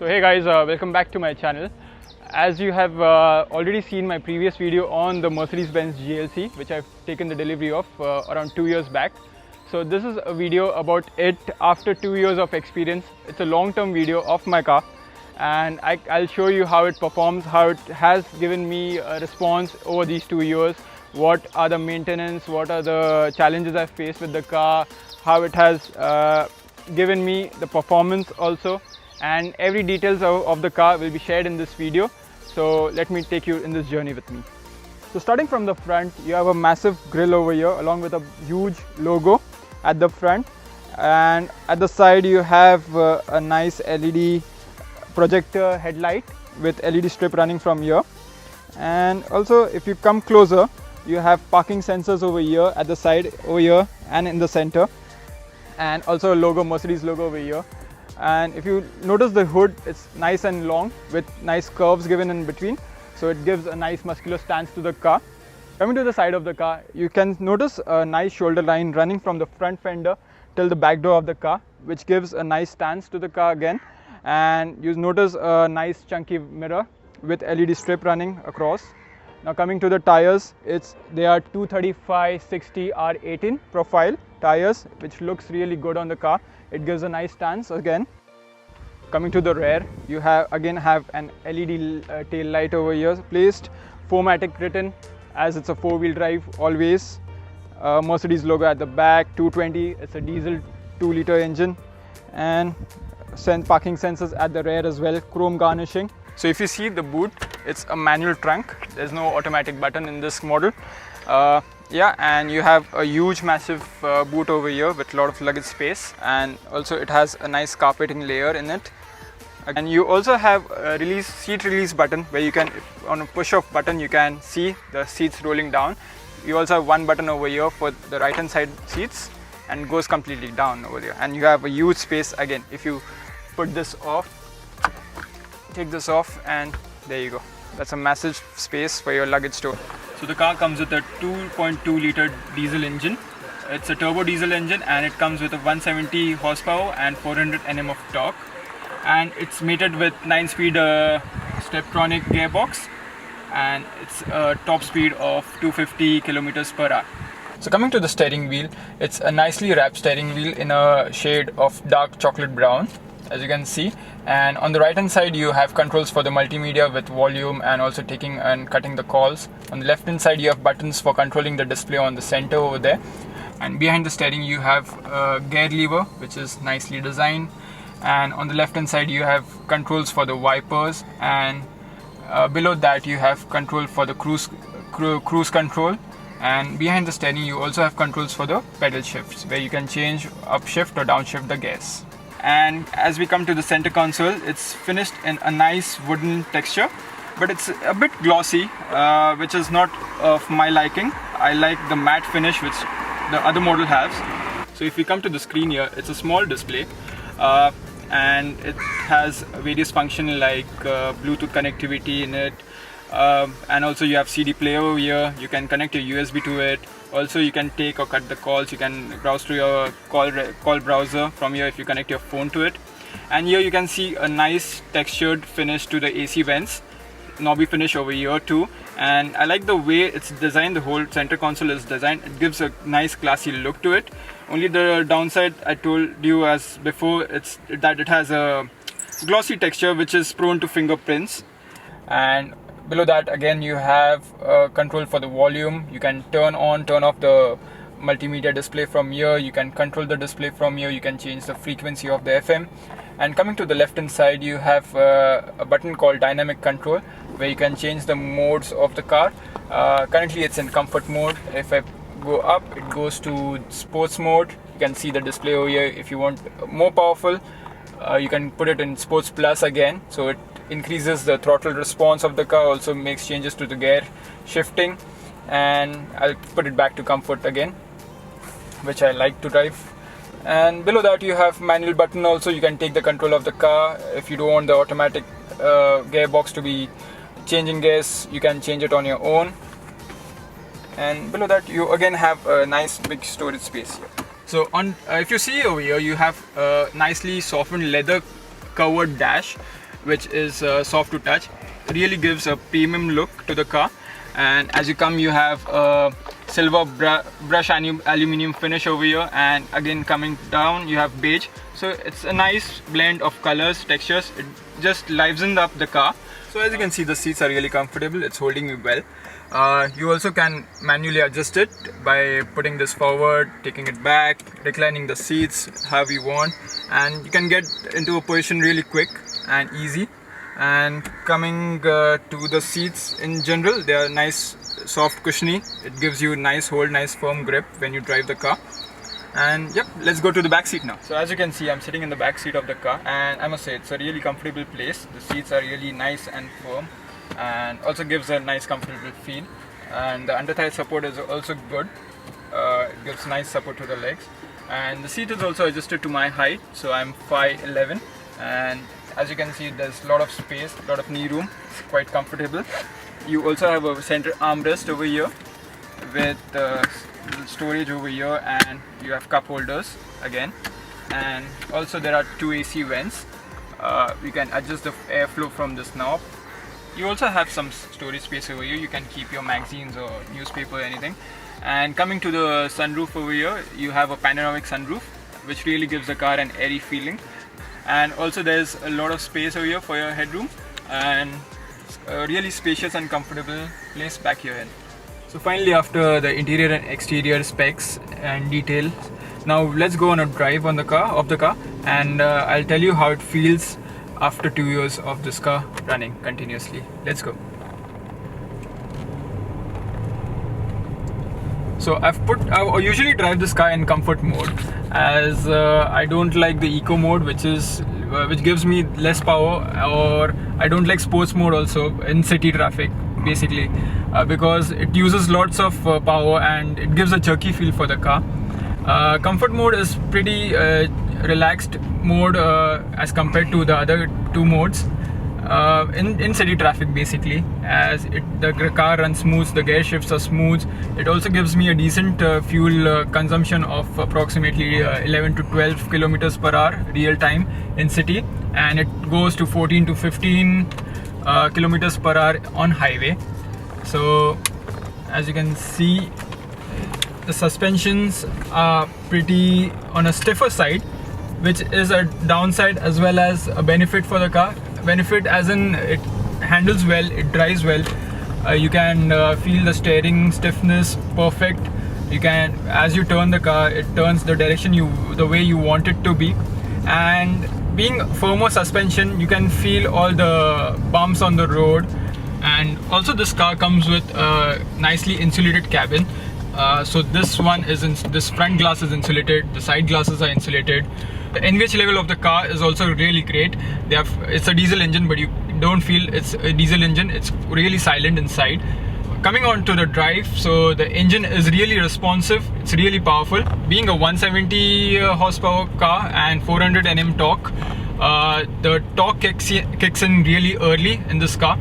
So hey guys, welcome back to my channel. As you have already seen my previous video on the Mercedes-Benz GLC, which I've taken the delivery of around 2 years back. So this is a video about it after 2 years of experience. It's a long-term video of my car, and I'll show you how it performs, how it has given me a response over these 2 years, what are the maintenance, what are the challenges I've faced with the car, how it has given me the performance also, and every details of the car will be shared in this video. So let me take you in this journey with me. So starting from the front, you have a massive grille over here along with a huge logo at the front, and at the side you have a nice LED projector headlight with LED strip running from here. And also if you come closer, you have parking sensors over here at the side over here and in the center, and also a logo, Mercedes logo over here. And if you notice the hood, it's nice and long with nice curves given in between, so it gives a nice muscular stance to the car. Coming to the side of the car, you can notice a nice shoulder line running from the front fender till the back door of the car, which gives a nice stance to the car again. And you notice a nice chunky mirror with LED strip running across. Now coming to the tires, they are 235/60 R18 profile tires, which looks really good on the car. It gives a nice stance again. Coming to the rear, you have an LED tail light over here placed, 4MATIC written, as it's a 4-wheel drive always. Mercedes logo at the back, 220, it's a diesel 2-liter engine, and parking sensors at the rear as well, chrome garnishing. So if you see the boot, it's a manual trunk, there's no automatic button in this model. And you have a huge massive boot over here with a lot of luggage space, and also it has a nice carpeting layer in it. And you also have a seat release button where you can, on a push off button, you can see the seats rolling down. You also have one button over here for the right hand side seats, and goes completely down over there. And you have a huge space again. If you put this off, take this off, and there you go. That's a massive space for your luggage store. So the car comes with a 2.2 liter diesel engine. It's a turbo diesel engine, and it comes with a 170 horsepower and 400 Nm of torque. And it's mated with 9-speed Steptronic gearbox, and it's a top speed of 250 kilometers per hour. So coming to the steering wheel, it's a nicely wrapped steering wheel in a shade of dark chocolate brown, as you can see. And on the right hand side you have controls for the multimedia with volume and also taking and cutting the calls. On the left hand side you have buttons for controlling the display on the center over there. And behind the steering you have a gear lever, which is nicely designed. And on the left hand side you have controls for the wipers, and below that you have control for the cruise control. And behind the steering you also have controls for the pedal shifts, where you can change upshift or downshift the gears. And as we come to the center console, it's finished in a nice wooden texture, but it's a bit glossy, which is not of my liking. I like the matte finish which the other model has. So if we come to the screen here, it's a small display, and it has various functions like Bluetooth connectivity in it, and also you have CD player over here. You can connect your USB to it. Also you can take or cut the calls. You can browse through your call browser from here if you connect your phone to it. And here you can see a nice textured finish to the AC vents, knobby finish over here too. And I like the way it's designed. The whole center console is designed. It gives a nice classy look to it. Only the downside, I told you as before, it's that it has a glossy texture which is prone to fingerprints. And below that again you have control for the volume. You can turn on, turn off the multimedia display from here. You can control the display from here. You can change the frequency of the FM. And coming to the left hand side you have a button called dynamic control, where you can change the modes of the car. Currently it's in comfort mode. If I go up, it goes to sports mode. You can see the display over here. If you want more powerful, you can put it in sports plus again, so it increases the throttle response of the car, also makes changes to the gear shifting. And I'll put it back to comfort again, which I like to drive. And below that you have manual button. Also you can take the control of the car. If you don't want the automatic gearbox to be changing gears, you can change it on your own. And below that you again have a nice big storage space here. So if you see over here, you have a nicely softened leather covered dash, which is soft to touch. Really gives a premium look to the car. And as you come, you have a silver brush aluminium finish over here, and again coming down you have beige. So it's a nice blend of colors, textures. It just livens up the car. So as you can see, the seats are really comfortable. It's holding me well. You also can manually adjust it by putting this forward, taking it back, reclining the seats however you want, and you can get into a position really quick and easy. And coming to the seats in general, they are nice, soft, cushiony. It gives you nice hold, nice firm grip when you drive the car. And yep, let's go to the back seat now. So as you can see, I'm sitting in the back seat of the car, and I must say it's a really comfortable place. The seats are really nice and firm, and also gives a nice comfortable feel. And the under thigh support is also good. It gives nice support to the legs, and the seat is also adjusted to my height, so I'm 5'11", and as you can see, there's a lot of space, a lot of knee room. It's quite comfortable. You also have a center armrest over here with storage over here, and you have cup holders again, and also there are 2 AC vents. You can adjust the airflow from this knob. You also have some storage space over here. You can keep your magazines or newspaper or anything. And coming to the sunroof over here, you have a panoramic sunroof, which really gives the car an airy feeling. And also there's a lot of space over here for your headroom, and a really spacious and comfortable place back here. So finally, after the interior and exterior specs and details, now let's go on a drive on the car, and I'll tell you how it feels after 2 years of this car running continuously. Let's go. So I usually drive this car in comfort mode, as I don't like the eco mode, which gives me less power, or I don't like sports mode also in city traffic basically, because it uses lots of power and it gives a jerky feel for the car. Comfort mode is pretty relaxed mode as compared to the other 2 modes in city traffic basically, as the car runs smooth, the gear shifts are smooth. It also gives me a decent fuel consumption of approximately 11 to 12 kilometers per hour real time in city, and it goes to 14 to 15 kilometers per hour on highway. So as you can see, the suspensions are pretty on a stiffer side, which is a downside as well as a benefit for the car. Benefit as in it handles well, it drives well. You can feel the steering stiffness perfect. You can, as you turn the car, it turns the direction the way you want it to be. And being firmer suspension, you can feel all the bumps on the road. And also this car comes with a nicely insulated cabin. So this front glass is insulated, the side glasses are insulated. The NVH level of the car is also really great. It's a diesel engine, but you don't feel it's a diesel engine. It's really silent inside. Coming on to the drive, so the engine is really responsive. It's really powerful. Being a 170 horsepower car and 400 Nm torque, the torque kicks in really early in this car.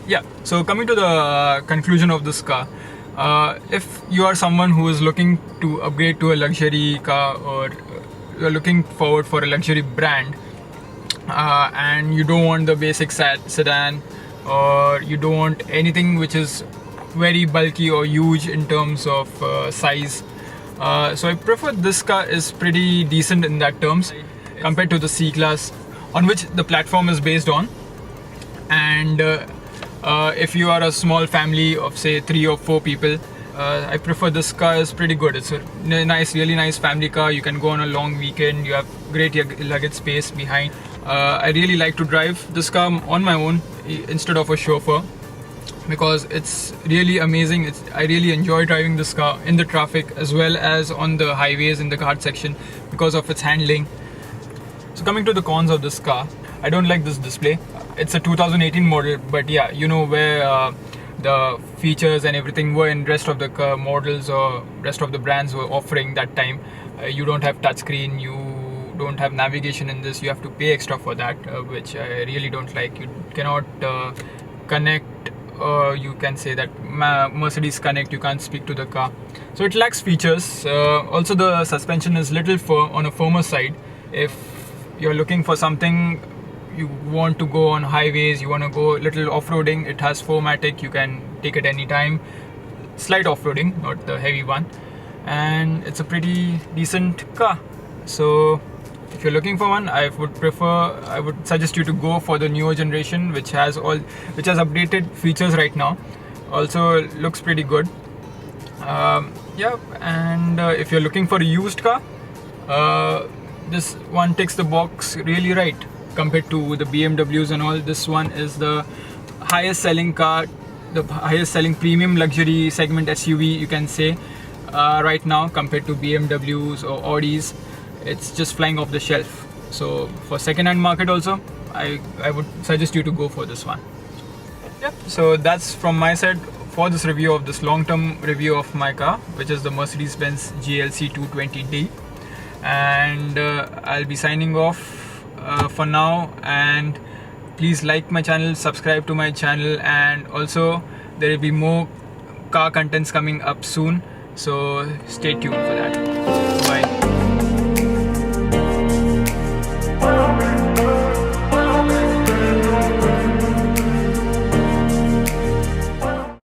Yeah, so coming to the conclusion of this car, if you are someone who is looking to upgrade to a luxury car, or you're looking forward for a luxury brand, and you don't want the basic sedan, or you don't want anything which is very bulky or huge in terms of size, so I prefer this car is pretty decent in that terms compared to the C-Class, on which the platform is based on. And if you are a small family of say 3 or 4 people, I prefer this car. Is pretty good. It's a really nice family car. You can go on a long weekend. You have great luggage space behind. I really like to drive this car on my own instead of a chauffeur, because it's really amazing. I really enjoy driving this car in the traffic as well as on the highways in the Ghat section because of its handling. So coming to the cons of this car, I don't like this display. It's a 2018 model, but yeah, you know where the features and everything were in rest of the models or rest of the brands were offering that time. You don't have touchscreen, you don't have navigation in this, you have to pay extra for that, which I really don't like. You cannot connect, you can say that Mercedes Connect, you can't speak to the car. So it lacks features. Also the suspension is little on a firmer side. If you're looking for something you want to go on highways, you want to go little off-roading, it has 4MATIC, you can take it anytime. Slight off-roading, not the heavy one, and it's a pretty decent car. So if you're looking for one, I would suggest you to go for the newer generation, which has updated features right now. Also looks pretty good. Yeah, and if you're looking for a used car, this one ticks the box really right compared to the BMWs and all. This one is the highest selling car, the highest selling premium luxury segment SUV, you can say, right now, compared to BMWs or Audis. It's just flying off the shelf. So for second-hand market also, I would suggest you to go for this one. Yeah, so that's from my side for this review of this long-term review of my car, which is the Mercedes-Benz GLC 220D. And I'll be signing off for now, and please like my channel, subscribe to my channel, and also there will be more car contents coming up soon, so stay tuned for that.